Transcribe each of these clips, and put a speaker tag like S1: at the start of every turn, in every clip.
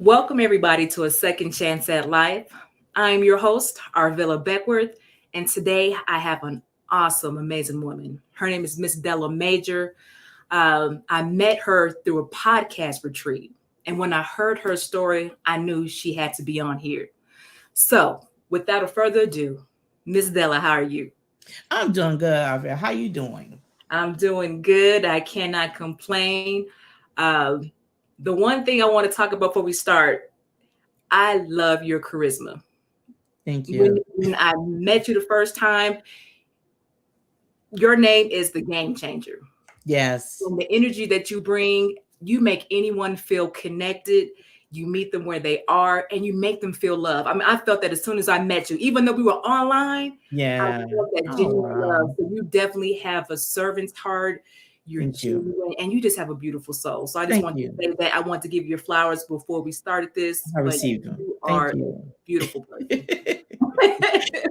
S1: Welcome, everybody, to a second chance at life. I'm your host, Arvilla Beckworth, and today I have an awesome, amazing woman. Her name is Miss Della Major. I met her through a podcast retreat, and when I heard her story, I knew she had to be on here. So, without further ado, Miss Della, how are you?
S2: I'm doing good, Alvin. How you doing?
S1: I'm doing good. I cannot complain. Um, the one thing I want to talk about before we start, I love your charisma.
S2: Thank
S1: when,
S2: you.
S1: when I met you the first time, your name is the game changer.
S2: Yes.
S1: And the energy that you bring, you make anyone feel connected. You meet them where they are and you make them feel love. I mean, I felt that as soon as I met you, even though we were online, I
S2: Yeah.
S1: felt that
S2: Oh
S1: genuine love.
S2: wow.
S1: So you definitely have a servant's heart. You're
S2: Thank you.
S1: genuine and you just have a beautiful soul. So I just
S2: Thank
S1: want to
S2: you.
S1: say that I want to give you your flowers before we started this,
S2: I
S1: but
S2: received them.
S1: you are
S2: Thank
S1: a
S2: you.
S1: beautiful person.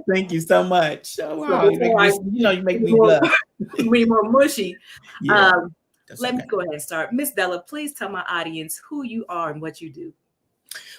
S2: Thank you so much. Oh
S1: So
S2: wow. You make
S1: before I
S2: me you make me
S1: more,
S2: blush.
S1: be more mushy,
S2: Yeah,
S1: um,
S2: that's
S1: let me
S2: okay.
S1: go ahead and start. Miss Della, please tell my audience who you are and what you do.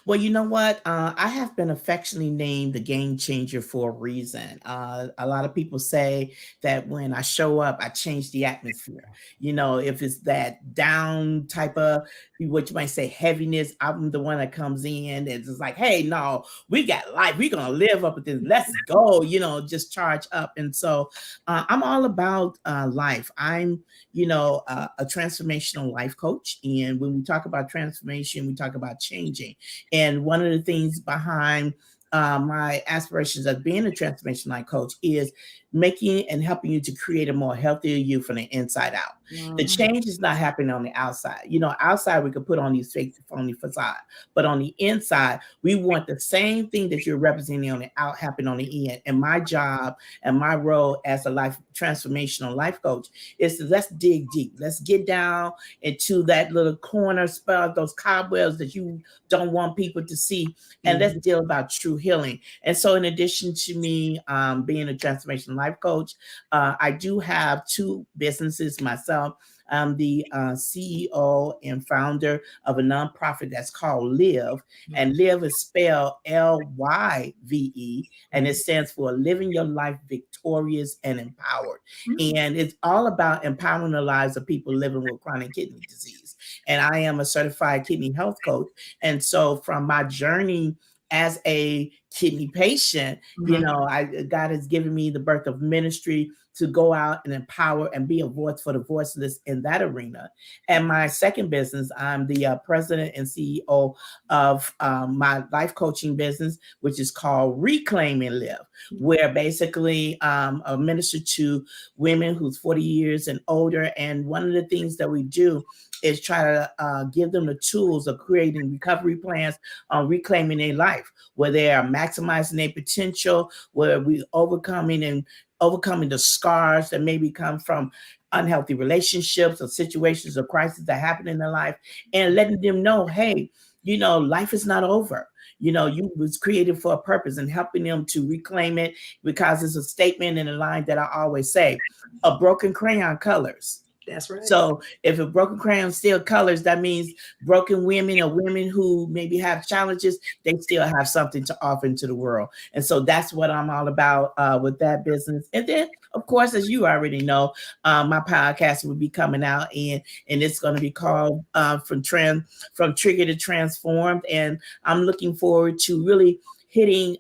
S2: Well, you know what? I have been affectionately named the game changer for a reason. A lot of people say that when I show up, I change the atmosphere. You know, if it's that down type of what you might say heaviness, I'm the one that comes in and it's just like, hey, no, we got life. We're gonna live up with this. Let's go. You know, just charge up. And so I'm all about life. I'm a transformational life coach. And when we talk about transformation, we talk about changing. And one of the things behind my aspirations of being a transformation life coach is making and helping you to create a more healthier you from the inside out. The
S1: Mhm.
S2: change is not happening on the outside. You know, outside we could put on these fake phony facade, but on the inside, we want the same thing that you're representing on the out happen on the in. And my job and my role as a life transformational life coach is to let's dig deep. Let's get down into that little corner spot, those cobwebs that you don't want people to see. And let's
S1: Mhm.
S2: deal about true healing. And so, in addition to me being a transformation life coach, I do have two businesses myself. I'm the CEO and founder of a nonprofit that's called LYVE, and LYVE is spelled LYVE, and it stands for Living Your Life Victorious and Empowered. And it's all about empowering the lives of people living with chronic kidney disease. And I am a certified kidney health coach. And so from my journey as a kidney patient,
S1: Mhm.
S2: God has given me the birth of ministry to go out and empower and be a voice for the voiceless in that arena. And my second business, I'm the president and CEO of my life coaching business, which is called Reclaim and Live, where basically I minister to women who's 40 years and older. And one of the things that we do is try to give them the tools of creating recovery plans on reclaiming their life, where they are maximizing their potential, where we overcoming the scars that maybe come from unhealthy relationships or situations or crises that happen in their life, and letting them know, hey, life is not over. You was created for a purpose, and helping them to reclaim it, because it's a statement and a line that I always say: a broken crayon colors.
S1: That's right.
S2: So if a broken crayon still colors, that means broken women or women who maybe have challenges, they still have something to offer into the world. And so that's what I'm all about with that business. And then, of course, as you already know, my podcast will be coming out, and it's going to be called from Trigger to Transformed. And I'm looking forward to really hitting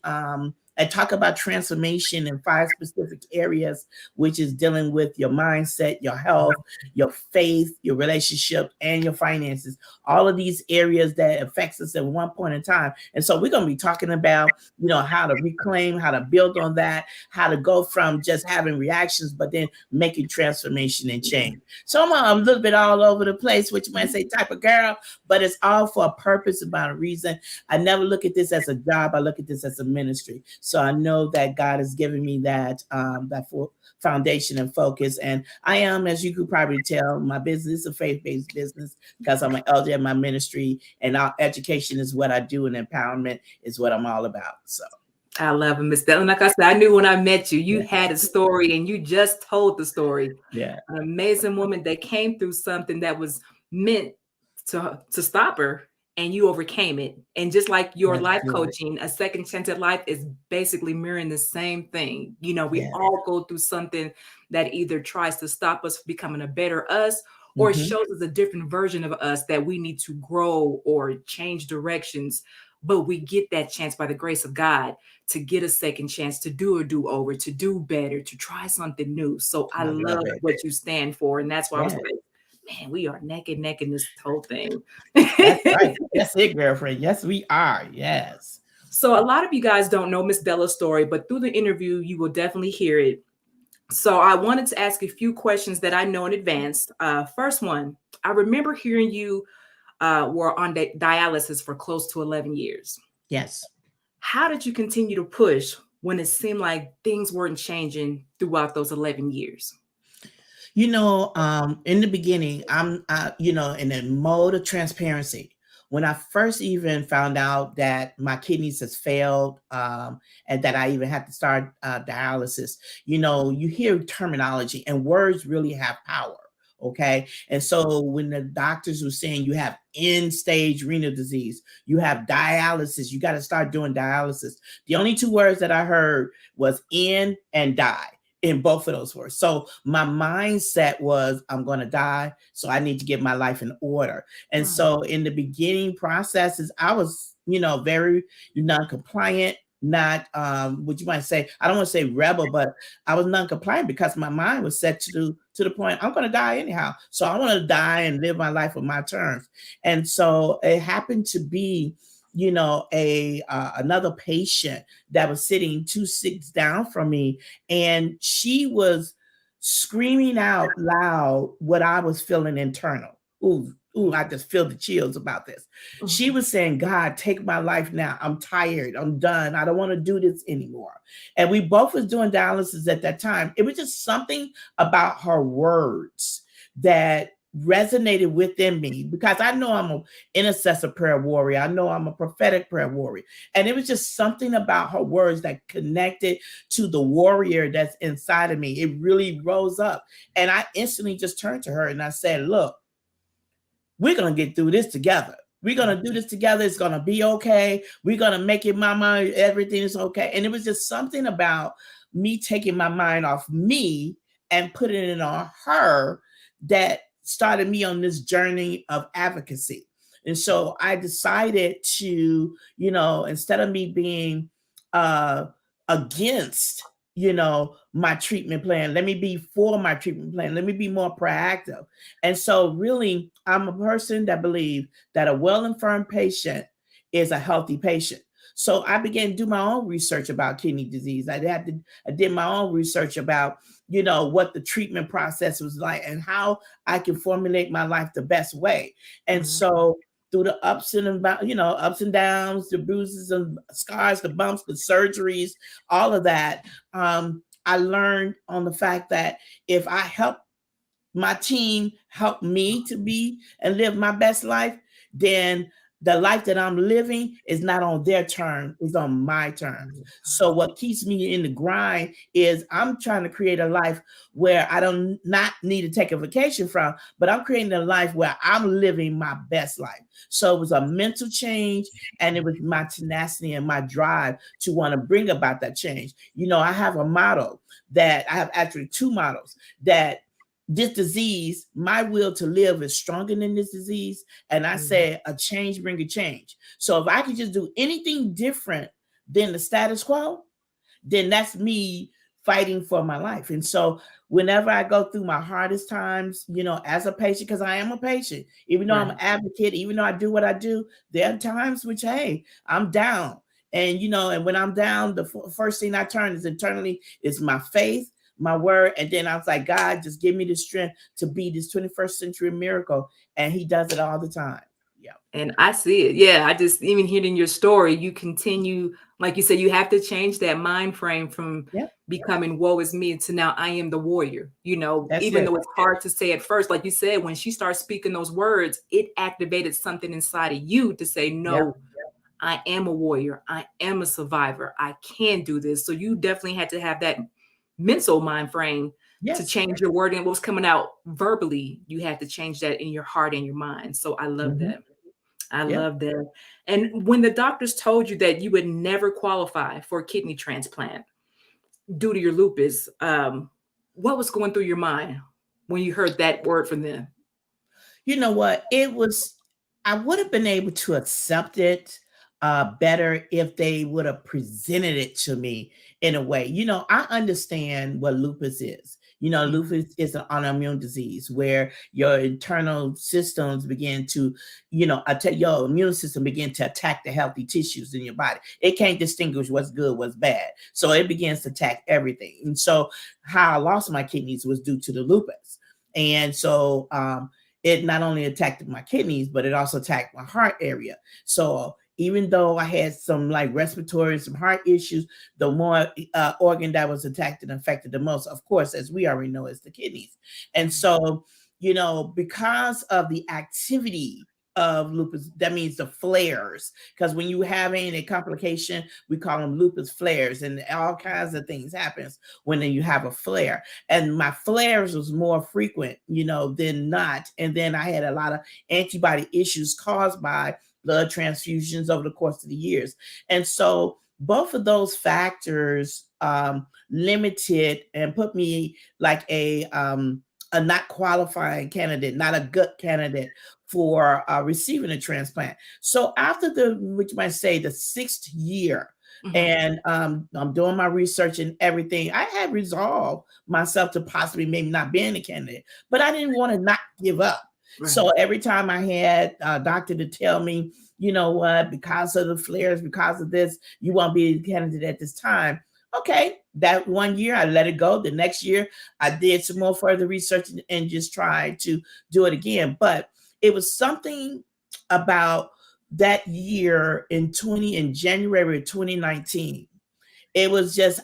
S2: and talk about transformation in 5 specific areas, which is dealing with your mindset, your health, your faith, your relationship, and your finances. All of these areas that affects us at one point in time. And so we're going to be talking about, how to reclaim, how to build on that, how to go from just having reactions, but then making transformation and change. So I'm a little bit all over the place, which you might say type of girl, but it's all for a purpose, about a reason. I never look at this as a job. I look at this as a ministry. So I know that God has given me that foundation and focus. And I am, as you could probably tell, my business is a faith-based business because I'm an elder in my ministry, and our education is what I do, and empowerment is what I'm all about. So
S1: I love it, Miss Della. Like I said, I knew when I met you, you
S2: yeah,
S1: had a story and you just told the story.
S2: yeah,
S1: An amazing woman that came through something that was meant to stop her. and you overcame it. And just like your
S2: That's
S1: life
S2: good.
S1: coaching, a second chance at life is basically mirroring the same thing. You know, we
S2: Yeah.
S1: all go through something that either tries to stop us from becoming a better us, or
S2: Mm-hmm.
S1: shows us a different version of us that we need to grow or change directions. But we get that chance by the grace of God to get a second chance, to do a do-over, to do better, to try something new. So I
S2: I love
S1: love
S2: it.
S1: what you stand for. And that's why I was
S2: Yeah.
S1: like, man, we are neck and neck in this whole thing.
S2: That's right. That's it, girlfriend. Yes, we are. Yes.
S1: So a lot of you guys don't know Miss Della's story, but through the interview, you will definitely hear it. So I wanted to ask a few questions that I know in advance. First one, I remember hearing you were on dialysis for close to 11 years.
S2: Yes.
S1: How did you continue to push when it seemed like things weren't changing throughout those 11 years?
S2: In the beginning, I'm, in a mode of transparency. When I first even found out that my kidneys has failed, and that I even had to start dialysis, you hear terminology and words really have power. Okay. And so when the doctors were saying you have end stage renal disease, you have dialysis, you got to start doing dialysis. The only two words that I heard was end and die in both of those words. So my mindset was, I'm going to die, so I need to get my life in order. And so in the beginning processes, I was, very non-compliant, not what you might say, I don't want to say rebel, but I was non-compliant because my mind was set to the point, I'm going to die anyhow. So I want to die and live my life on my terms. And so it happened to be, another patient that was sitting 2 seats down from me, and she was screaming out loud what I was feeling internal. Ooh, I just feel the chills about this. She was saying, God, take my life now. I'm tired. I'm done. I don't want to do this anymore. And we both was doing dialysis at that time. It was just something about her words that resonated within me, because I know I'm an intercessor prayer warrior. I know I'm a prophetic prayer warrior. And it was just something about her words that connected to the warrior that's inside of me. It really rose up. And I instantly just turned to her and I said, look, we're going to get through this together. We're going to do this together. It's going to be okay. We're going to make it, mama. Everything is okay. And it was just something about me taking my mind off me and putting it on her that started me on this journey of advocacy. And so I decided to, instead of me being against, my treatment plan, let me be for my treatment plan. Let me be more proactive. And so really, I'm a person that believes that a well-informed patient is a healthy patient. So I began to do my own research about kidney disease. I did my own research about, what the treatment process was like and how I can formulate my life the best way. And so through the ups and downs, the bruises and scars, the bumps, the surgeries, all of that, I learned on the fact that if I help my team help me to be and live my best life, then the life that I'm living is not on their terms, it's on my terms. So what keeps me in the grind is I'm trying to create a life where I don't not need to take a vacation from, but I'm creating a life where I'm living my best life. So it was a mental change, and it was my tenacity and my drive to want to bring about that change. I have a motto that I have, actually two mottos, that this disease, my will to live is stronger than this disease. And I say a change bring a change. So if I could just do anything different than the status quo, then that's me fighting for my life. And so whenever I go through my hardest times, as a patient, because I am a patient, even though I'm an advocate, even though I do what I do, there are times which, hey, I'm down. And, and when I'm down, the first thing I turn is internally is my faith, my word. And then I was like, God, just give me the strength to be this 21st century miracle. And he does it all the time. Yeah.
S1: And I see it. Yeah. I just, even hearing your story, you continue, like you said, you have to change that mind frame from becoming woe is me to now I am the warrior,
S2: That's
S1: even
S2: it.
S1: though it's hard to say at first. Like you said, when she starts speaking those words, it activated something inside of you to say, no, I am a warrior. I am a survivor. I can do this. So you definitely had to have that mental mind frame to change your wording. What was coming out verbally, you had to change that in your heart and your mind. So I love that. I
S2: Yeah.
S1: love that. And when the doctors told you that you would never qualify for a kidney transplant due to your lupus, what was going through your mind when you heard that word from them?
S2: You know what? I would have been able to accept it better if they would have presented it to me in a way. I understand what lupus is. Lupus is an autoimmune disease where your internal systems begin to, your immune system begin to attack the healthy tissues in your body. It can't distinguish what's good, what's bad. So it begins to attack everything. And so how I lost my kidneys was due to the lupus. And so, it not only attacked my kidneys, but it also attacked my heart area. So even though I had some like respiratory and some heart issues, the more organ that was attacked and affected the most, of course, as we already know, is the kidneys. And so, because of the activity of lupus, that means the flares, because when you have a complication, we call them lupus flares, and all kinds of things happens when you have a flare. And my flares was more frequent, than not. And then I had a lot of antibody issues caused by blood transfusions over the course of the years. And so both of those factors limited and put me like a not qualifying candidate, not a good candidate for receiving a transplant. So after which might say the 6th year, and I'm doing my research and everything, I had resolved myself to possibly maybe not being a candidate, but I didn't want to not give up. Right. So every time I had a doctor to tell me, you know what, because of the flares, because of this, you won't be a candidate at this time. Okay, that 1 year I let it go. The next year I did some more further research and just tried to do it again. But it was something about that year in January of 2019. It was just,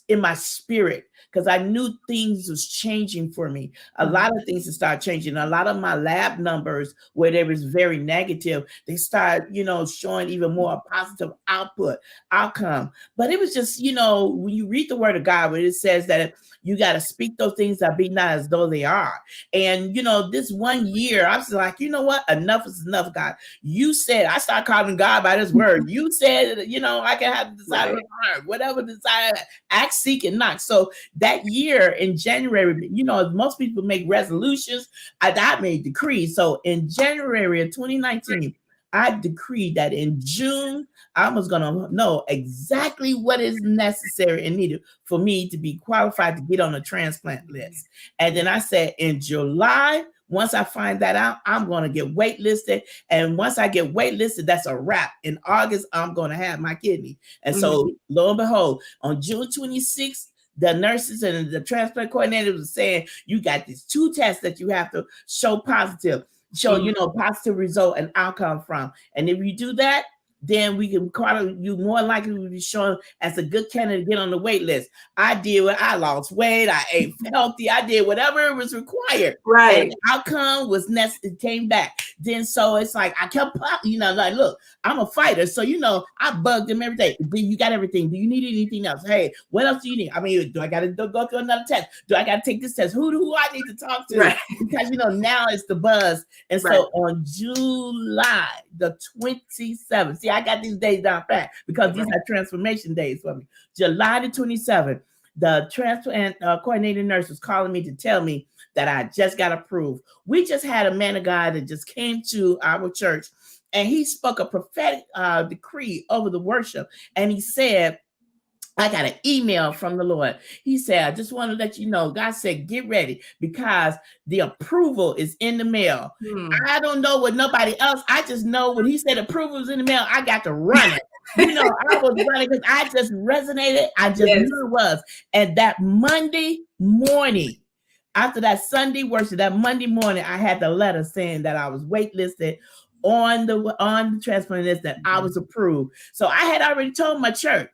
S2: in my spirit, because I knew things was changing for me. A lot of things start changing. A lot of my lab numbers, where they was very negative, they start, showing even more positive outcome. But it was just, when you read the word of God, where it says that you got to speak those things that be not as though they are. And, this 1 year, I was like, you know what? Enough is enough, God. You said, I started calling God by this word. You said, I can have the desire of my heart, whatever desire, ask, seek, and knock. So that year in January, most people make resolutions. I made decrees. So in January of 2019, I decreed that in June, I was going to know exactly what is necessary and needed for me to be qualified to get on a transplant list. And then I said in July, once I find that out, I'm going to get waitlisted. And once I get waitlisted, that's a wrap. In August, I'm going to have my kidney. And so lo and behold, on June 26th, the nurses and the transplant coordinators were saying, you got these 2 tests that you have to show positive, positive result and outcome from. And if you do that, then we can you more likely to be shown as a good candidate to get on the wait list. I lost weight, I ate healthy, I did whatever was required.
S1: Right.
S2: And the outcome was it came back. Then so it's like I kept like, look, I'm a fighter. So I bugged them every day. Do you got everything? Do you need anything else? Hey, what else do you need? I mean, do I gotta go through another test? Do I gotta take this test? Who do I need to talk to?
S1: Right.
S2: Because now it's the buzz. And so on July the 27th, see, I got these days down pat because these are transformation days for me. July the 27th, the transplant coordinating nurse was calling me to tell me that I just got approved. We just had a man of God that just came to our church, and he spoke a prophetic decree over the worship. And he said, I got an email from the Lord. He said, I just want to let you know, God said, get ready because the approval is in the mail. I don't know what nobody else. I just know when he said approval is in the mail, I got to run it. I was running because I just resonated. I just knew it was. And that Monday morning, after that Sunday worship, that Monday morning, I had the letter saying that I was waitlisted on the transplant list, that I was approved. So I had already told my church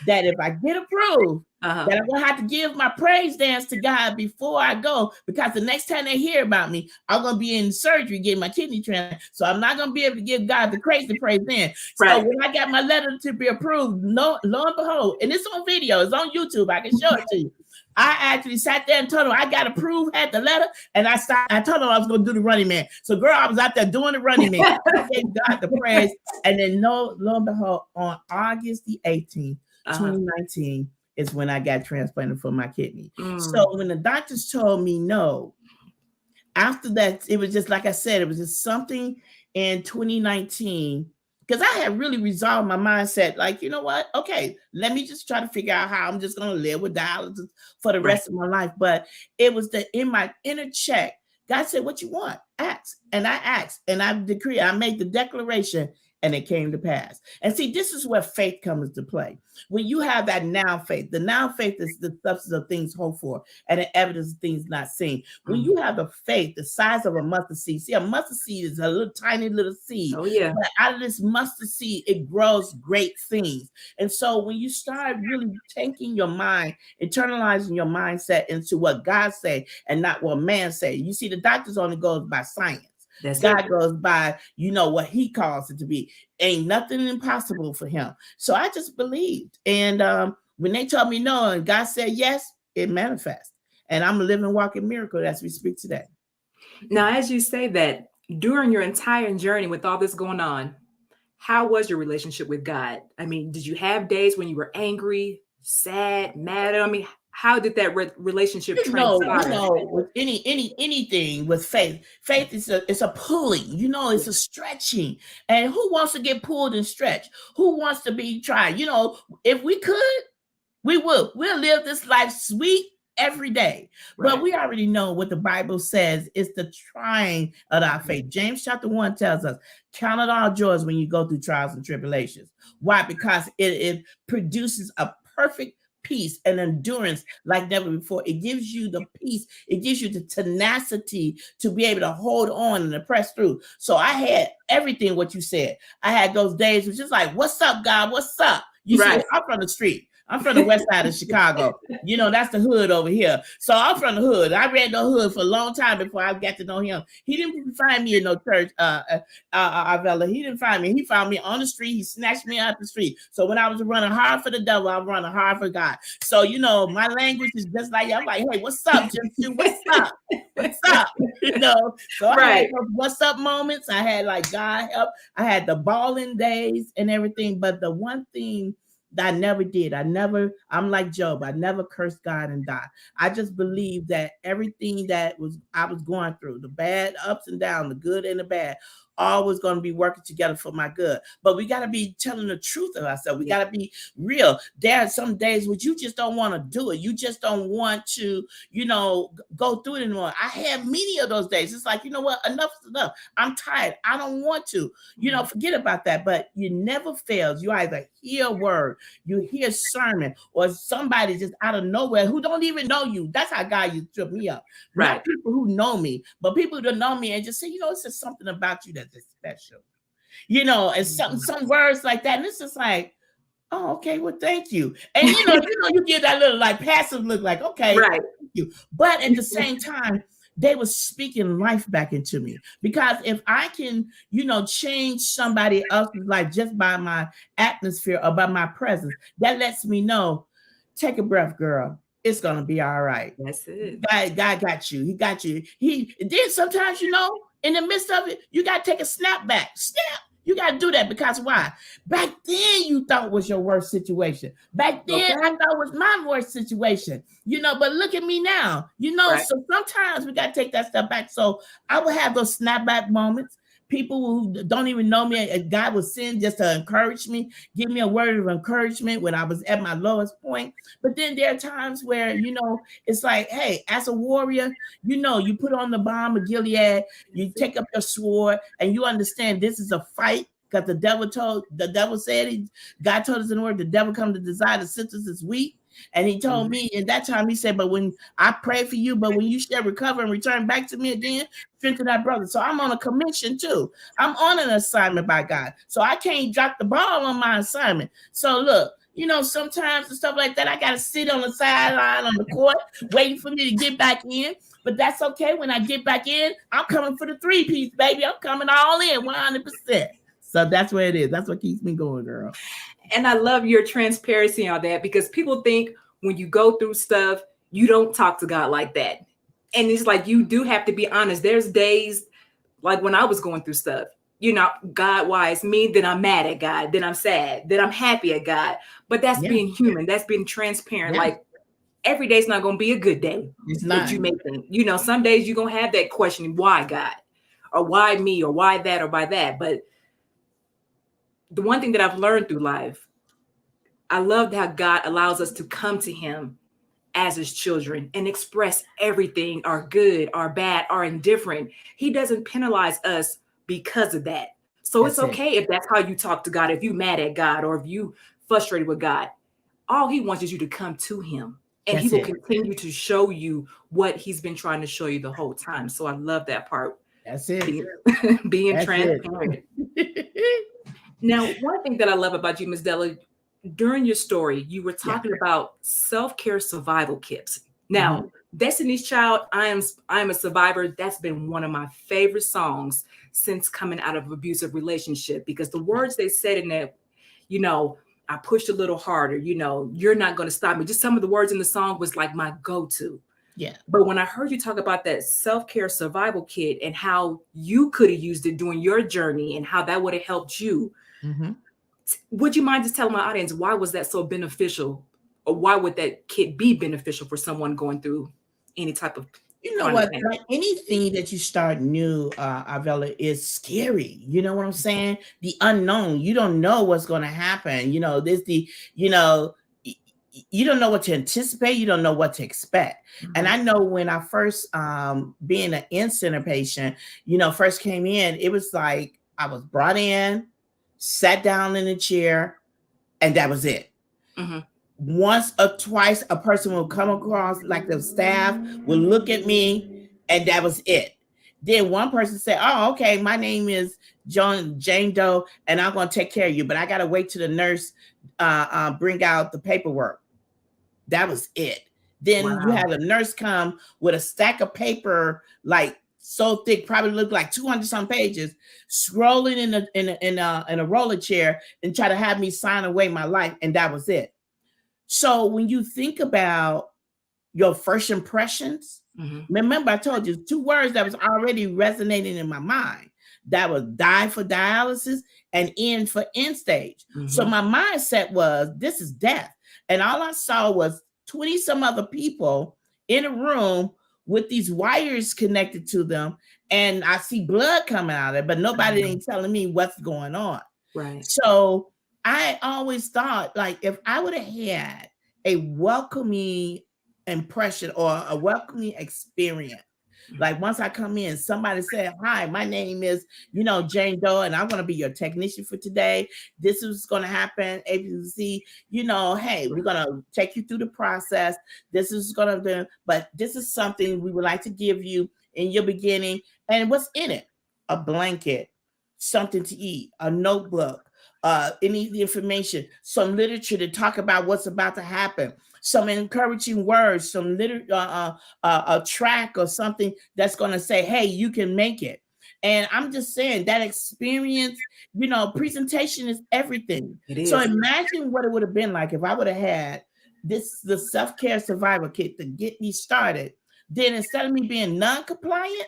S2: that if I get approved, that I'm going to have to give my praise dance to God before I go, because the next time they hear about me, I'm going to be in surgery getting my kidney transplant. So I'm not going to be able to give God the crazy praise then. Right. So when I got my letter to be approved, lo and behold, and it's on video, it's on YouTube, I can show it to you. I actually sat there and told him I got approved, had the letter, and I told him I was going to do the Running Man. So, girl, I was out there doing the Running Man. I gave God the praise. And then, lo and behold, on August the 18th, 2019, is when I got transplanted for my kidney. So when the doctors told me no, after that, it was just like I said, it was just something in 2019, because I had really resolved my mindset. Like, you know what? Okay, let me just try to figure out how I'm just going to live with dialysis for the rest of my life. But it was in my inner check, God said, what you want? Ask. And I asked, and I decreed, I made the declaration, and it came to pass. And see, this is where faith comes into play. When you have that now faith, the now faith is the substance of things hoped for and the evidence of things not seen. When you have the faith, the size of a mustard seed, see, a mustard seed is a little tiny little seed.
S1: Oh, yeah.
S2: But out of this mustard seed, it grows great things. And so when you start really taking your mind, internalizing your mindset into what God say and not what man say, you see, the doctors only goes by science. God goes by, what he calls it to be. Ain't nothing impossible for him. So I just believed. And when they told me no and God said yes, it manifests. And I'm a living, walking miracle as we speak today.
S1: Now, as you say that, during your entire journey with all this going on, how was your relationship with God? I mean, did you have days when you were angry, sad, mad? I mean, how did that relationship transpire?
S2: With anything with faith is a pulling, it's a stretching. And who wants to get pulled and stretched? Who wants to be tried? If we could, we would. We'll live this life sweet every day. Right. But we already know what the Bible says is the trying of our faith. James chapter 1 tells us, count it all joys when you go through trials and tribulations. Why? Because it produces a perfect peace and endurance like never before. It gives you the peace. It gives you the tenacity to be able to hold on and to press through. So I had everything what you said. I had those days which is like, what's up, God? What's up? You see, I'm from the street. I'm from the west side of Chicago. That's the hood over here. So I'm from the hood. I ran the hood for a long time before I got to know him. He didn't find me in no church, Avella. He didn't find me. He found me on the street. He snatched me out the street. So when I was running hard for the devil, I was running hard for God. So, my language is just like, I'm like, hey, what's up, Jim? What's up? What's up? So I had those what's up moments. I had like God help. I had the balling days and everything. But the one thing that I never did. I'm like Job. I never cursed God and died. I just believe that everything that I was going through, the bad ups and downs, the good and the bad, always going to be working together for my good. But we got to be telling the truth of ourselves. We got to be real. There are some days which you just don't want to do it. You just don't want to, go through it anymore. I have many of those days. It's like, you know what? Enough is enough. I'm tired. I don't want to, forget about that. But you never fails. You either hear a word, you hear a sermon, or somebody just out of nowhere who don't even know you. That's how God used to trip me up.
S1: Right.
S2: Not people who know me, but people who don't know me and just say, it's just something about you that's special, and some words like that. And it's just like, oh, okay, well, thank you. And you get that little like passive look like, okay,
S1: right.
S2: Thank you. But at the same time, they were speaking life back into me. Because if I can, change somebody else's life just by my atmosphere or by my presence, that lets me know, take a breath, girl. It's gonna be all right.
S1: That's it.
S2: God got you. He got you. Then sometimes, in the midst of it, you got to take a snap back. Snap. You got to do that because why? Back then you thought was your worst situation. Back then I thought was my worst situation. But look at me now. Right. So sometimes we got to take that step back. So I would have those snapback moments. People who don't even know me, God would send just to encourage me, give me a word of encouragement when I was at my lowest point. But then there are times where, it's like, hey, as a warrior, you put on the balm of Gilead, you take up your sword, and you understand this is a fight. Because the devil said, God told us in the word, the devil come to desire the sentence is weak. And he told me in that time, he said, but when I pray for you, but when you shall recover and return back to me again, strengthen that brother. So I'm on a commission too. I'm on an assignment by God. So I can't drop the ball on my assignment. So look, sometimes and stuff like that, I got to sit on the sideline on the court, waiting for me to get back in. But that's okay. When I get back in, I'm coming for the 3-piece, baby. I'm coming all in 100%. So that's where it is. That's what keeps me going, girl.
S1: And I love your transparency on that because people think when you go through stuff, you don't talk to God like that. And it's like, you do have to be honest. There's days like when I was going through stuff, God, why it's me? Then I'm mad at God. Then I'm sad. Then I'm happy at God. But that's
S2: Yeah.
S1: being human. That's being transparent.
S2: Yeah.
S1: Like every day's not going to be a good day
S2: It's
S1: that
S2: not.
S1: you may think. Some days you're going to have that questioning, why God? Or why me? Or why that? Or by that? But the one thing that I've learned through life, I love how God allows us to come to him as his children and express everything, our good, our bad, our indifferent. He doesn't penalize us because of that. So it's
S2: That's it.
S1: okay if that's how you talk to God, if you mad at God or if you frustrated with God. All he wants is you to come to him, and he
S2: That's
S1: will
S2: it.
S1: continue to show you what he's been trying to show you the whole time. So I love that part.
S2: That's it.
S1: Being
S2: That's
S1: transparent.
S2: it.
S1: Now, one thing that I love about you, Ms. Della, during your story, you were
S2: Yeah.
S1: talking about self-care survival kits. Now, Destiny's Child, I am a survivor. That's been one of my favorite songs since coming out of an abusive relationship, because the words they said in that, I pushed a little harder, you're not going to stop me. Just some of the words in the song was like my go-to.
S2: Yeah.
S1: But when I heard you talk about that self-care survival kit and how you could have used it during your journey and how that would have helped you, would you mind just telling my audience, why was that so beneficial? Or why would that kit be beneficial for someone going through any type of
S2: You know what? Like anything that you start new, Avella, is scary. You know what I'm saying? The unknown. You don't know what's going to happen. You don't know what to anticipate. You don't know what to expect. And I know when I first, being an in-center patient, first came in, it was like I was brought in, sat down in a chair, and that was it. Once or twice, a person will come across, like the staff will look at me, and that was it. Then one person said, "Oh, okay, my name is Jane Doe, and I'm going to take care of you, but I got to wait till the nurse bring out the paperwork." That was it. Then you had a nurse come with a stack of paper, like so thick, probably looked like 200 some pages, scrolling in a roller chair and try to have me sign away my life, and that was it. So when you think about your first impressions, remember I told you 2 words that was already resonating in my mind. That was die for dialysis and end for end stage. So my mindset was, this is death. And all I saw was 20 some other people in a room with these wires connected to them. And I see blood coming out of it, but nobody ain't telling me what's going on.
S1: Right.
S2: So I always thought, like, if I would have had a welcoming impression or a welcoming experience, like once I come in, somebody said, "Hi, my name is, Jane Doe, and I'm going to be your technician for today. This is going to happen. ABC, hey, we're going to take you through the process. This is going to be, but this is something we would like to give you in your beginning." And what's in it? A blanket, something to eat, a notebook, any information, some literature to talk about what's about to happen, some encouraging words, some a track or something that's going to say, "Hey, you can make it." And I'm just saying that experience, presentation is everything. So imagine what it would have been like if I would have had the self-care survival kit to get me started. Then instead of me being non-compliant,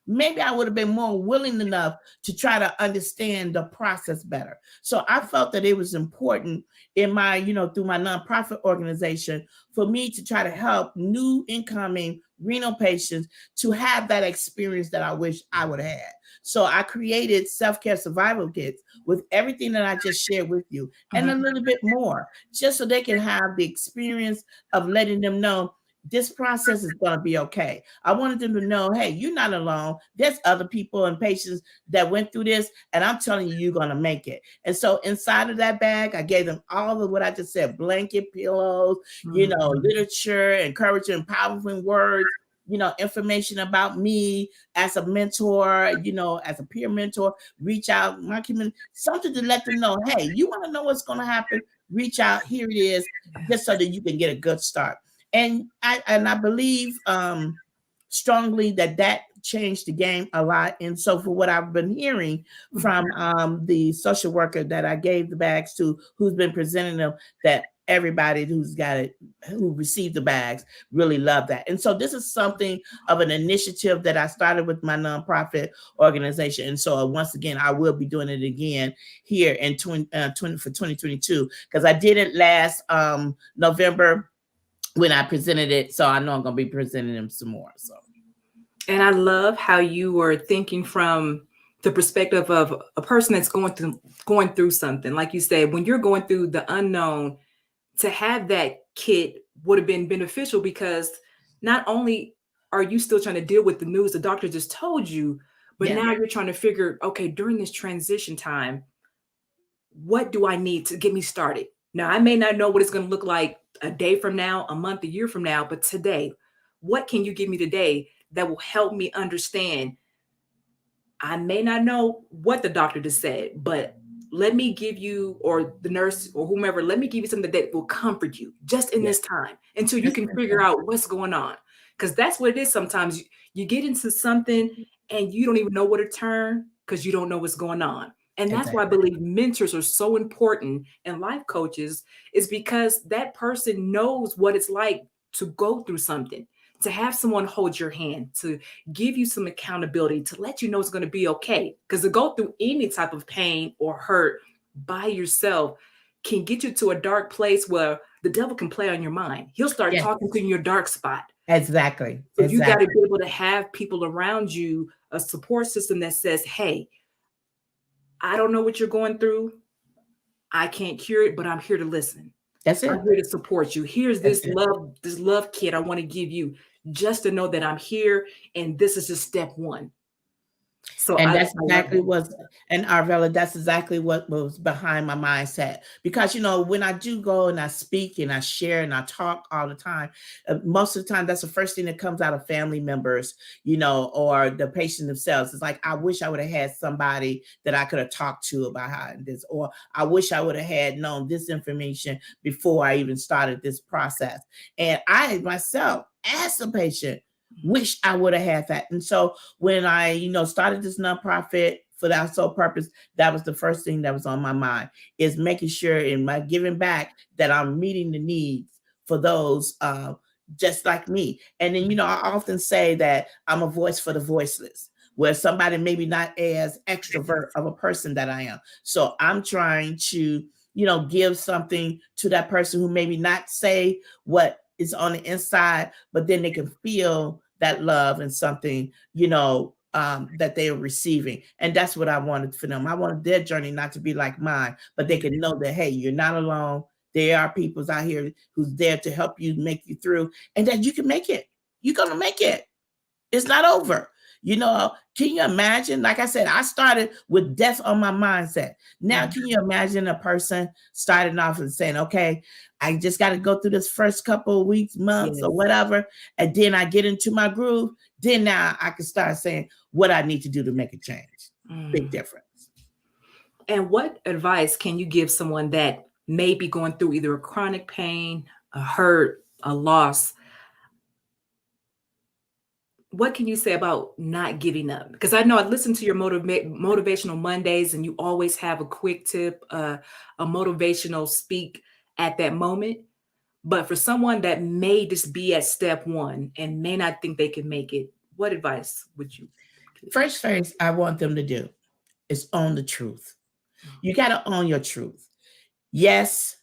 S2: maybe I would have been more willing enough to try to understand the process better. So I felt that it was important in my, through my nonprofit organization, for me to try to help new incoming renal patients to have that experience that I wish I would have had. So I created self-care survival kits with everything that I just shared with you and a little bit more, just so they can have the experience of letting them know this process is going to be okay. I wanted them to know, hey, you're not alone. There's other people and patients that went through this, and I'm telling you, you're going to make it. And so inside of that bag, I gave them all of what I just said: blanket, pillows, literature, encouraging, powerful words, information about me as a mentor, as a peer mentor. Reach out, my community, something to let them know, hey, you want to know what's going to happen? Reach out. Here it is, just so that you can get a good start. And I believe strongly that changed the game a lot. And so for what I've been hearing from the social worker that I gave the bags to, who's been presenting them, that everybody who's got it, who received the bags, really love that. And so this is something of an initiative that I started with my nonprofit organization. And so once again, I will be doing it again here in 2022, because I did it last November when I presented it. So I know I'm going to be presenting them some more. So.
S1: And I love how you were thinking from the perspective of a person that's going through something. Like you said, when you're going through the unknown, to have that kit would have been beneficial, because not only are you still trying to deal with the news the doctor just told you, but now you're trying to figure, okay, during this transition time, what do I need to get me started? Now, I may not know what it's going to look like a day from now, a month, a year from now, but today, what can you give me today that will help me understand? I may not know what the doctor just said, but let me give you, or the nurse or whomever, let me give you something that will comfort you just in this time until you can figure out what's going on. Because that's what it is. Sometimes you get into something and you don't even know where to turn because you don't know what's going on. And that's why I believe mentors are so important, and life coaches, is because that person knows what it's like to go through something, to have someone hold your hand, to give you some accountability, to let you know it's going to be okay. Because to go through any type of pain or hurt by yourself can get you to a dark place where the devil can play on your mind. He'll start talking to you in your dark spot.
S2: Exactly.
S1: So you got to be able to have people around you, a support system that says, hey, I don't know what you're going through. I can't cure it, but I'm here to listen.
S2: That's it.
S1: I'm here to support you. Here's this love kit I want to give you, just to know that I'm here, and this is just step one. So
S2: and that's exactly what, and Arvella, that's exactly what was behind my mindset. Because, you know, when I do go and I speak and I share and I talk all the time, most of the time, that's the first thing that comes out of family members, you know, or the patient themselves. It's like, I wish I would have had somebody that I could have talked to about how this, or I wish I would have had known this information before I even started this process. And I myself, as a patient, wish I would have had that. And so when I, you know, started this nonprofit for that sole purpose, that was the first thing that was on my mind, is making sure in my giving back that I'm meeting the needs for those just like me. And then, you know, I often say that I'm a voice for the voiceless, where somebody maybe not as extrovert of a person that I am. So I'm trying to, you know, give something to that person who maybe not say what is on the inside, but then they can feel that love and something, you know, that they are receiving. And that's what I wanted for them. I wanted their journey not to be like mine, but they can know that, hey, you're not alone. There are people out here who's there to help you, make you through, and that you can make it. You're going to make it. It's not over. You know, can you imagine? Like I said, I started with death on my mindset. Now, can you imagine a person starting off and saying, okay, I just got to go through this first couple of weeks, months, or whatever, and then I get into my groove. Then now I can start saying what I need to do to make a change. Big difference.
S1: And what advice can you give someone that may be going through either a chronic pain, a hurt, a loss? What can you say about not giving up? Because I know I listened to your motivational Mondays, and you always have a quick tip, a motivational speak at that moment. But for someone that may just be at step one and may not think they can make it, what advice would you give?
S2: First thing I want them to do is own the truth. You got to own your truth. Yes,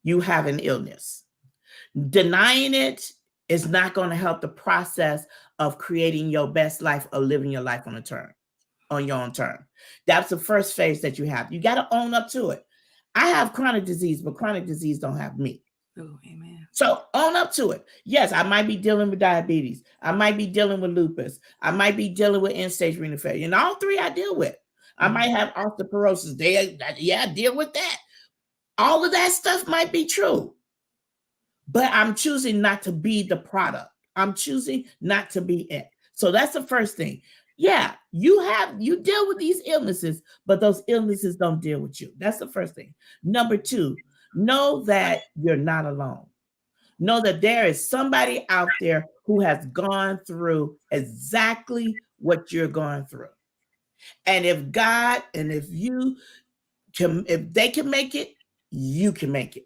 S2: you have an illness. Denying it is not going to help the process of creating your best life or living your life on your own term. That's the first phase that you have. You got to own up to it. I have chronic disease, but chronic disease don't have me.
S1: Oh, amen.
S2: So own up to it. Yes, I might be dealing with diabetes. I might be dealing with lupus. I might be dealing with end-stage renal failure. And all three I deal with. I might have osteoporosis. I deal with that. All of that stuff might be true. But I'm choosing not to be the product. I'm choosing not to be it. So that's the first thing. Yeah, you deal with these illnesses, but those illnesses don't deal with you. That's the first thing. Number two, know that you're not alone. Know that there is somebody out there who has gone through exactly what you're going through. And if they can make it, you can make it.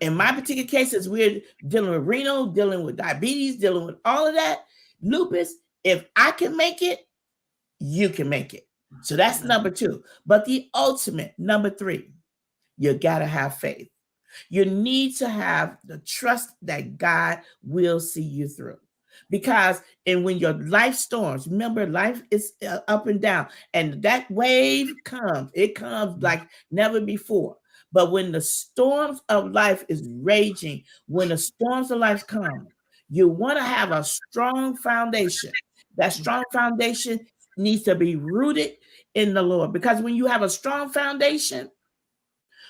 S2: In my particular cases, we're dealing with renal, dealing with diabetes, dealing with all of that, lupus. If I can make it, you can make it. So that's number 2. But the ultimate, number 3, you got to have faith. You need to have the trust that God will see you through. Because when your life storms, remember, life is up and down, and that wave comes. It comes like never before. But when the storms of life is raging, when the storms of life come, you want to have a strong foundation. That strong foundation needs to be rooted in the Lord. Because when you have a strong foundation,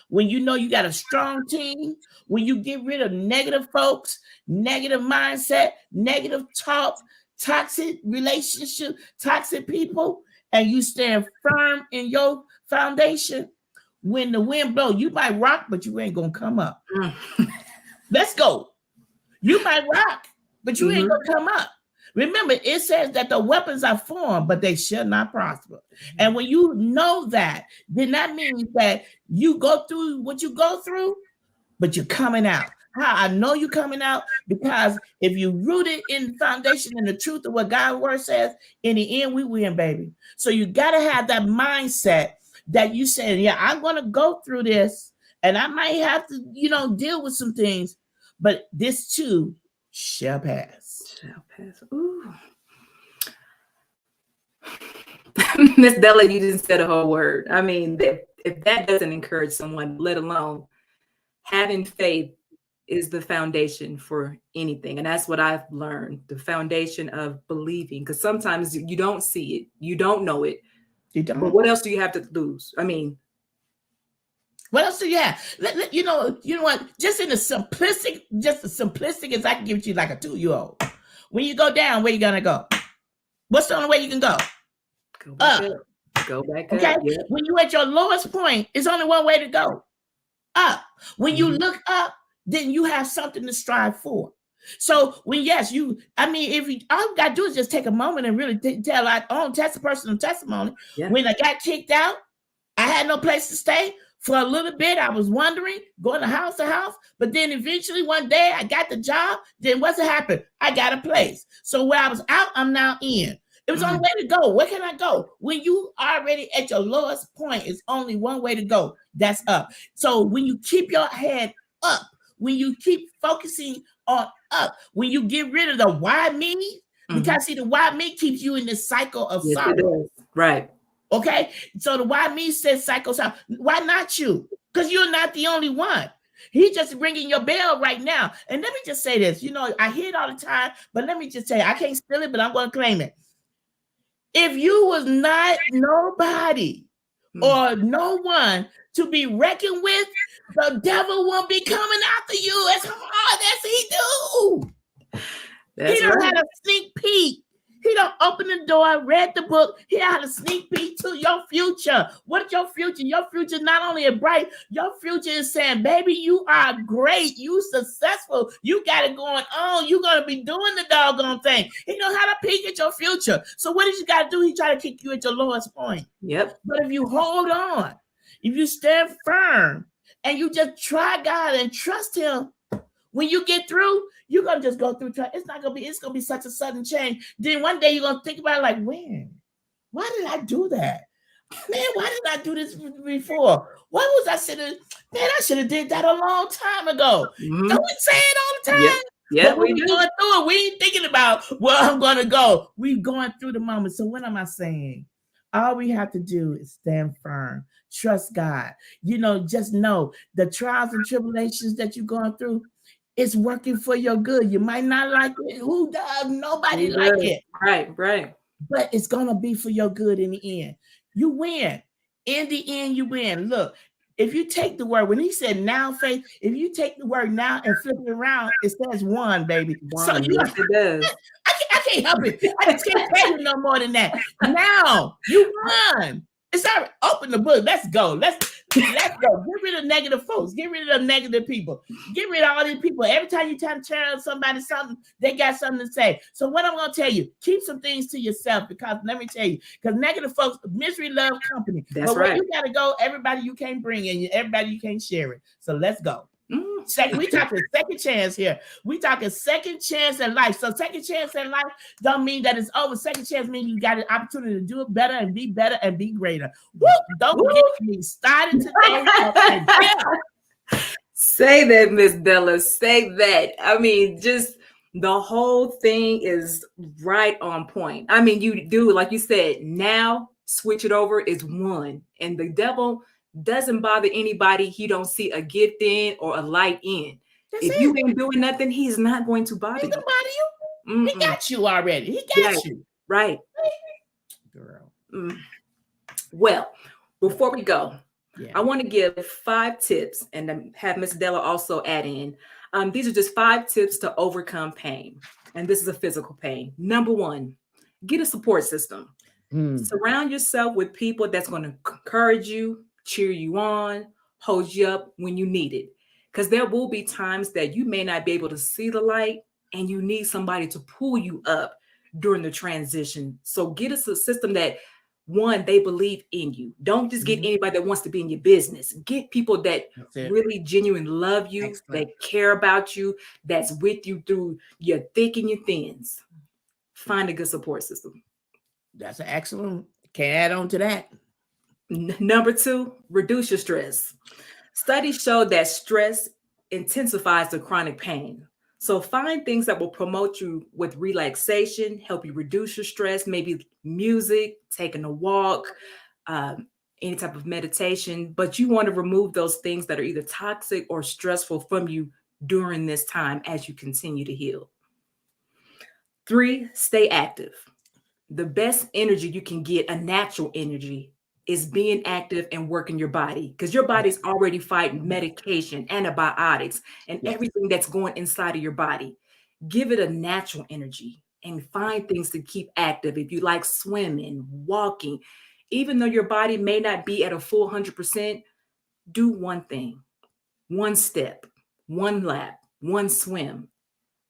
S2: when you know you got a strong team, when you get rid of negative folks, negative mindset, negative talk, toxic relationship, toxic people, and you stand firm in your foundation, when the wind blows, you might rock, but you ain't going to come up. Let's go. You might rock, but you ain't going to come up. Remember, it says that the weapons are formed, but they shall not prosper. And when you know that, then that means that you go through what you go through, but you're coming out. How I know you're coming out? Because if you rooted in the foundation and the truth of what God's word says, in the end, we win, baby. So you got to have that mindset that you say, yeah, I'm going to go through this, and I might have to, deal with some things, but this too shall pass.
S1: Shall pass. Ooh. Miss Della, you didn't say the whole word. I mean, if that doesn't encourage someone, let alone having faith is the foundation for anything. And that's what I've learned, the foundation of believing. Because sometimes you don't see it, you don't know it.
S2: You don't.
S1: But what else do you have to lose? I mean,
S2: what else do you have? You know what? Just the simplistic as I can give it to you like a 2-year-old. When you go down, where you gonna go? What's the only way you can go?
S1: Go back up. Go back
S2: okay?
S1: Up. Yeah.
S2: When you at your lowest point, it's only one way to go. Up. When you look up, then you have something to strive for. So all you gotta do is just take a moment and really tell our own personal testimony. Yeah. When I got kicked out, I had no place to stay. For a little bit, I was wondering, going to house, but then eventually one day I got the job. Then what's happened? I got a place. So where I was out, I'm now in. It was only way to go. Where can I go? When you already at your lowest point, it's only one way to go. That's up. So when you keep your head up, when you keep focusing on up, when you get rid of the why me, because see, the why me keeps you in this cycle of sorrow.
S1: Right.
S2: Okay, so the why me says cycle. Why not you? Because you're not the only one. He's just ringing your bell right now. And let me just say this. I hear it all the time, but let me just say, I can't steal it, but I'm going to claim it. If you was not nobody or no one to be reckoned with, the devil won't be coming after you as hard as he do. He don't have a sneak peek. He don't open the door, read the book. He had a sneak peek to your future. What's your future? Your future not only is bright, your future is saying, baby, you are great. You successful. You got it going on. You're going to be doing the doggone thing. He know how to peek at your future. So what did you got to do? He try to kick you at your lowest point. Yep. But if you hold on, if you stand firm, and you just try God and trust him, when you get through, you're going to just go through. It's going to be such a sudden change. Then one day you're going to think about it like, why did I do that? Man, why did I do this before? What was I sitting? Man, I should have did that a long time ago. Don't we say it all the time? Yeah, but when we're going through it, we ain't thinking about where I'm going to go. We're going through the moment. So what am I saying? All we have to do is stand firm. Trust God. Just know the trials and tribulations that you're going through, it's working for your good. You might not like it. Who does? Nobody like it. Right. But it's going to be for your good in the end. You win. In the end, you win. Look, if you take the word, when he said now faith, if you take the word now and flip it around, it says one, baby. So it does. I can't help it. I just can't tell you no more than that. Now, you won. It's all right. Open the book. Let's go. Let's go. Get rid of negative folks. Get rid of negative people. Get rid of all these people. Every time you try to tell somebody something, they got something to say. So what I'm going to tell you, keep some things to yourself, because let me tell you, because negative folks, misery love company. That's right. You got to go, everybody you can't bring, and everybody you can't share it. So let's go. We talking second chance here. We talking second chance at life. So second chance at life don't mean that it's over. Second chance means you got an opportunity to do it better and be greater. Woo! Don't get me started today.
S1: Say that, Miss Della. Say that. I mean, just the whole thing is right on point. I mean, you do, like you said, now switch it over is one. And the devil doesn't bother anybody he don't see a gift in or a light in. If you ain't doing nothing, he's not going to bother you.
S2: He bother you. He got you already. He got you.
S1: Right.
S2: Girl.
S1: Well, before we go, I want to give 5 tips and then have Miss Della also add in. These are just 5 tips to overcome pain. And this is a physical pain. Number 1, get a support system. Surround yourself with people that's going to encourage you, cheer you on, hold you up when you need it. Because there will be times that you may not be able to see the light and you need somebody to pull you up during the transition. So get us a system that, one, they believe in you. Don't just get anybody that wants to be in your business. Get people that really genuinely love you, that care about you, that's with you through your thick and your thins. Find a good support system.
S2: That's an excellent. Can't add on to that.
S1: Number 2, reduce your stress. Studies show that stress intensifies the chronic pain. So find things that will promote you with relaxation, help you reduce your stress, maybe music, taking a walk, any type of meditation. But you want to remove those things that are either toxic or stressful from you during this time as you continue to heal. 3, stay active. The best energy you can get, a natural energy, is being active and working your body, because your body's already fighting medication, antibiotics, and everything that's going inside of your body. Give it a natural energy and find things to keep active. If you like swimming, walking, even though your body may not be at a full 100%, do one thing, one step, one lap, one swim,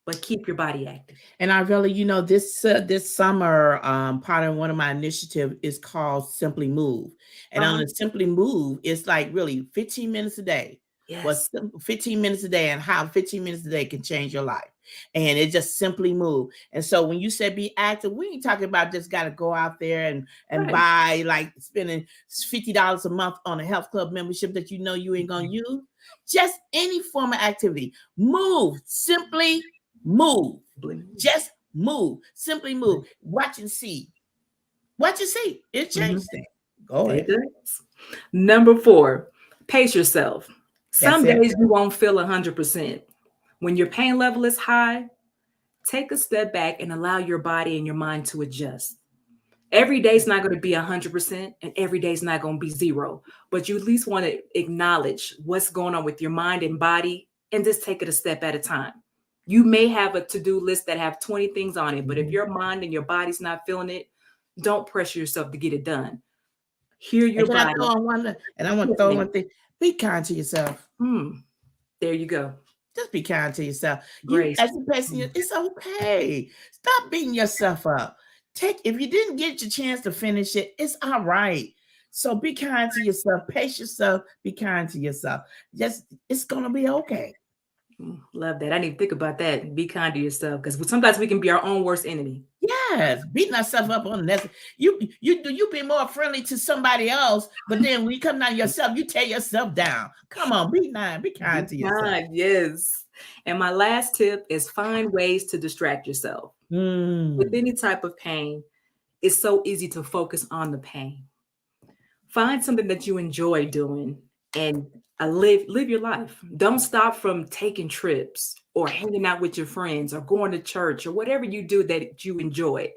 S1: but keep your body active.
S2: And I really, this summer, part of one of my initiatives is called Simply Move. And on the Simply Move, it's like really 15 minutes a day.
S1: Yes.
S2: 15 minutes a day, and how 15 minutes a day can change your life. And it just simply move. And so when you said be active, we ain't talking about just got to go out there and buy, like spending $50 a month on a health club membership that you ain't going to use. Just any form of activity. Move. Simply move. Just move. Simply move. Watch and see. Watch and see. It changed things. Go ahead.
S1: Number 4, pace yourself. Some days you won't feel 100%. When your pain level is high, take a step back and allow your body and your mind to adjust. Every day is not going to be 100%, and every day is not going to be 0. But you at least want to acknowledge what's going on with your mind and body and just take it a step at a time. You may have a to-do list that have 20 things on it, but if your mind and your body's not feeling it, don't pressure yourself to get it done. Hear your body.
S2: I want to throw one thing. Be kind to yourself.
S1: There you go.
S2: Just be kind to yourself. As a person, it's okay. Stop beating yourself up. If you didn't get your chance to finish it, it's all right. So be kind to yourself. Pace yourself. Be kind to yourself. It's gonna be okay.
S1: Love that. I didn't even think about that. Be kind to yourself, because sometimes we can be our own worst enemy.
S2: Yes, beating ourselves up on that. You be more friendly to somebody else, but then when you come down yourself, you tear yourself down. Come on, be kind to yourself.
S1: Yes. And my last tip is find ways to distract yourself. With any type of pain, it's so easy to focus on the pain. Find something that you enjoy doing and live your life. Don't stop from taking trips or hanging out with your friends or going to church or whatever you do that you enjoy.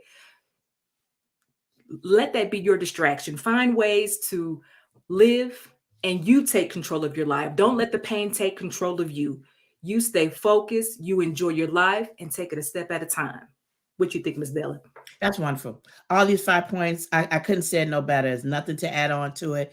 S1: Let that be your distraction. Find ways to live and you take control of your life. Don't let the pain take control of you. You stay focused, you enjoy your life, and take it a step at a time. What you think, Ms. Della?
S2: That's wonderful. All these 5 points, I couldn't say it no better. There's nothing to add on to it.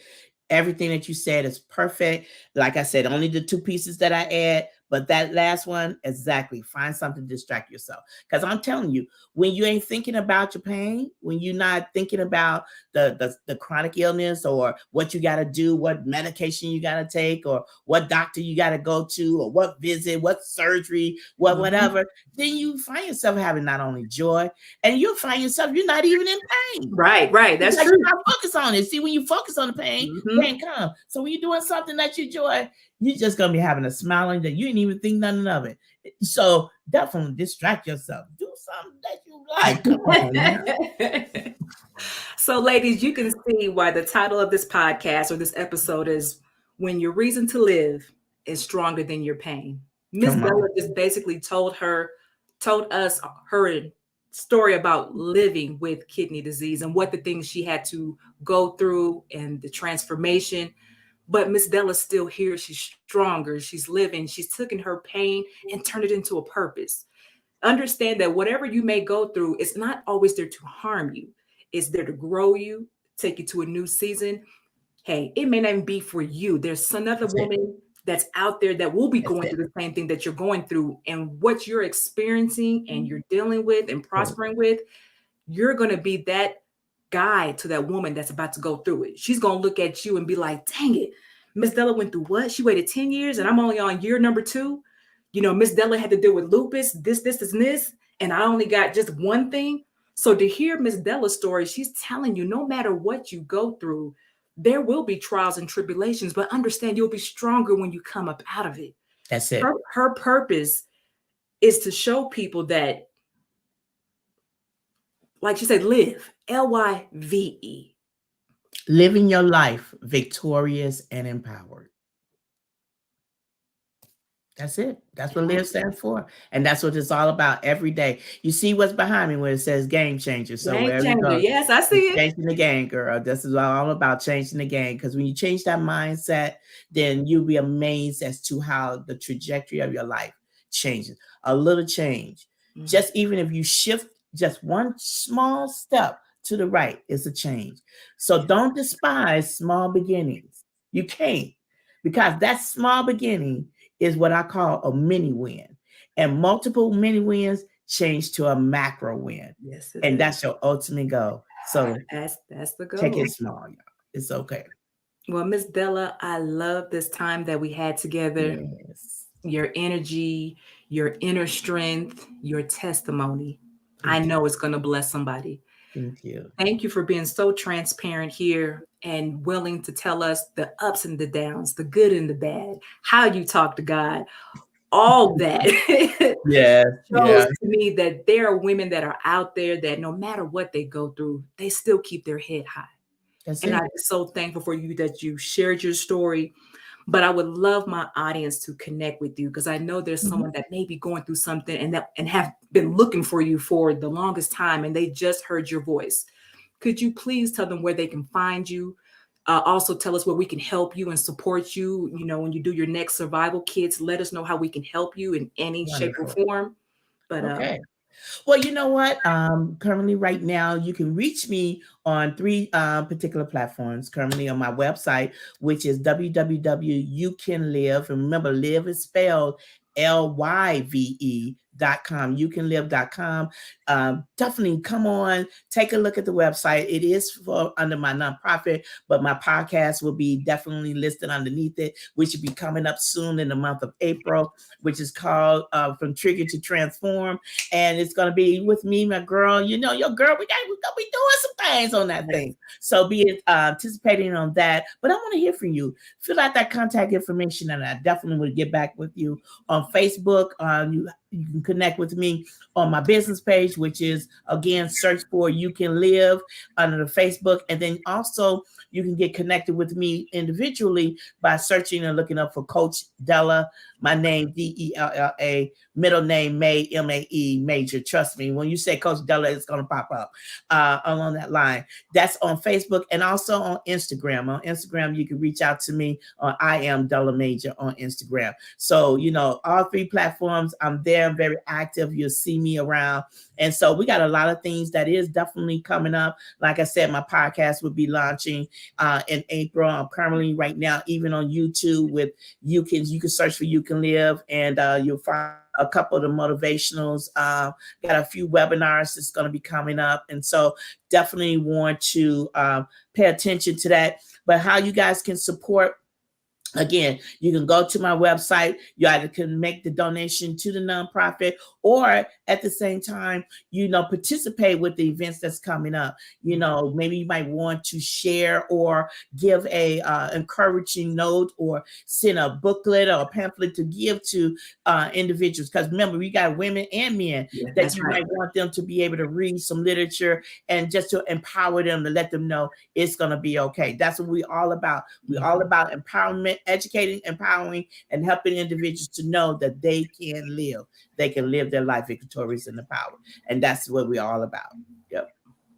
S2: Everything that you said is perfect. Like I said, only the 2 pieces that I add, But that last one, exactly, find something to distract yourself. Because I'm telling you, when you ain't thinking about your pain, when you're not thinking about the chronic illness or what you got to do, what medication you got to take, or what doctor you got to go to, or what visit, what surgery, what whatever, then you find yourself having not only joy, and you'll find yourself, you're not even in pain.
S1: Right. That's
S2: like
S1: true.
S2: You gotta focus on it. See, when you focus on the pain, pain comes. So when you're doing something that you enjoy, you're just gonna be having a smile on you that you didn't even think nothing of it. So definitely distract yourself. Do something that you like. Come on, man.
S1: So, ladies, you can see why the title of this podcast or this episode is "When Your Reason to Live is Stronger Than Your Pain." Miss Della just basically told us her story about living with kidney disease and what the things she had to go through and the transformation. But Miss Della's still here. She's stronger. She's living. She's taken her pain and turned it into a purpose. Understand that whatever you may go through, it's not always there to harm you. It's there to grow you, take you to a new season. Hey, it may not even be for you. There's another woman that's out there that will be going through the same thing that you're going through. And what you're experiencing and you're dealing with and prospering with, you're going to be that guide to that woman that's about to go through it. She's going to look at you and be like, dang it, Miss Della went through what? She waited 10 years and I'm only on year number 2. You know, Miss Della had to deal with lupus, this, and I only got just one thing. So to hear Miss Della's story, she's telling you no matter what you go through, there will be trials and tribulations, but understand you'll be stronger when you come up out of it.
S2: That's it.
S1: Her purpose is to show people that, like she said, live, LYVE.
S2: Living your life victorious and empowered. That's it. That's what LIVE stands for. And that's what it's all about every day. You see what's behind me when it says game changer. So wherever you go,
S1: yes, I see it.
S2: Changing the game, girl. This is all about changing the game. Because when you change that mindset, then you'll be amazed as to how the trajectory of your life changes. A little change. Just even if you shift just one small step to the right, it's a change. So don't despise small beginnings. You can't. Because that small beginning is what I call a mini win. And multiple mini wins change to a macro win.
S1: Yes,
S2: and that's your ultimate goal. So
S1: that's the goal.
S2: Take it small, y'all. It's okay.
S1: Well, Miss Della, I love this time that we had together.
S2: Yes.
S1: Your energy, your inner strength, your testimony. I know it's going to bless somebody.
S2: Thank you.
S1: Thank you for being so transparent here and willing to tell us the ups and the downs, the good and the bad, how you talk to God, all that. Shows to me that there are women that are out there that no matter what they go through, they still keep their head high. I'm so thankful for you that you shared your story. But I would love my audience to connect with you because I know there's someone that may be going through something and have been looking for you for the longest time and they just heard your voice. Could you please tell them where they can find you? Also tell us where we can help you and support you. You know, when you do your next survival kits, let us know how we can help you in any shape or form. But
S2: well, you know what? Currently right now, you can reach me on 3 particular platforms. Currently on my website, which is www.youcanlive. And remember, live is spelled LYVE.com. youcanlive.com. Definitely come on, take a look at the website. It is for under my nonprofit, but my podcast will be definitely listed underneath it, which will be coming up soon in the month of April, which is called From Trigger to Transform. And it's going to be with me, my girl, you know, your girl, we're going to be doing some things on that thing. So be anticipating on that. But I want to hear from you. Fill out that contact information and I definitely will get back with you on Facebook. You can connect with me on my business page, which is, again, search for You Can Live under the Facebook. And then also you can get connected with me individually by searching and looking up for Coach Della, my name, Della, middle name, May, MAE, Major. Trust me, when you say Coach Della, it's going to pop up along that line. That's on Facebook and also on Instagram. On Instagram, you can reach out to me on I am Della Major on Instagram. So, you know, all 3 platforms, I'm there. there. I'm very active. You'll see me around. And so we got a lot of things that is definitely coming up. Like I said, my podcast will be launching in April. I'm currently right now even on YouTube with you can search for You Can Live, and you'll find a couple of the motivationals. Got a few webinars that's going to be coming up. And so definitely want to pay attention to that. But how you guys can support, again, you can go to my website. You either can make the donation to the nonprofit, or at the same time, participate with the events that's coming up. Maybe you might want to share or give a encouraging note, or send a booklet or a pamphlet to give to individuals. Because remember, we got women and men that you might want them to be able to read some literature, and just to empower them, to let them know it's going to be okay. That's what we're all about. We're all about empowerment, educating, empowering, and helping individuals to know that they can live. They can live their life victorious in the power. And that's what we're all about. Yep.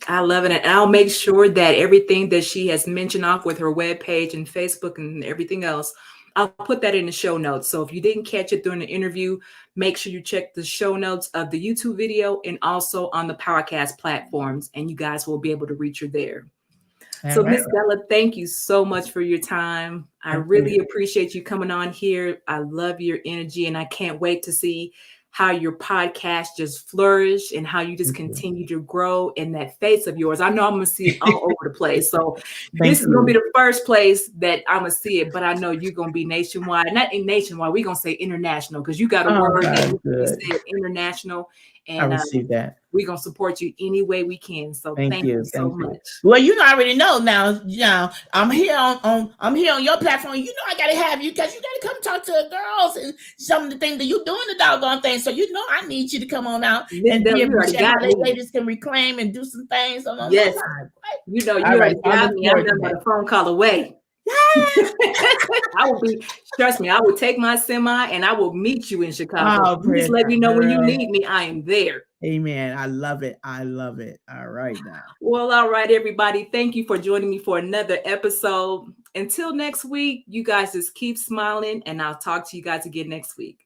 S1: I love it. And I'll make sure that everything that she has mentioned off with her webpage and Facebook and everything else, I'll put that in the show notes. So if you didn't catch it during the interview, make sure you check the show notes of the YouTube video and also on the Powercast platforms, and you guys will be able to reach her there. So Miss Della, thank you so much for your time. I really appreciate you coming on here. I love your energy, and I can't wait to see how your podcast just flourished and how you just continue to grow in that face of yours. I know I'm going to see it all over the place. So this is going to be the first place that I'm going to see it, but I know you're going to be nationwide. Not nationwide, we're going to say international, because you got a word that you said international. And
S2: I receive that.
S1: We're going to support you any way we can. So thank you so much.
S2: Well, you already know now, I'm here on your platform. I got to have you, because you got to come talk to the girls and some of the things that you're doing, the doggone thing. So, I need you to come on out and be able to share how ladies can reclaim and do some things.
S1: Yes. You already got me. I'm a phone call away. Trust me, I will take my semi and I will meet you in Chicago. Just let me know when you need me. I am there.
S2: Amen. I love it. All right now.
S1: Well, all right, everybody. Thank you for joining me for another episode. Until next week, you guys just keep smiling, and I'll talk to you guys again next week.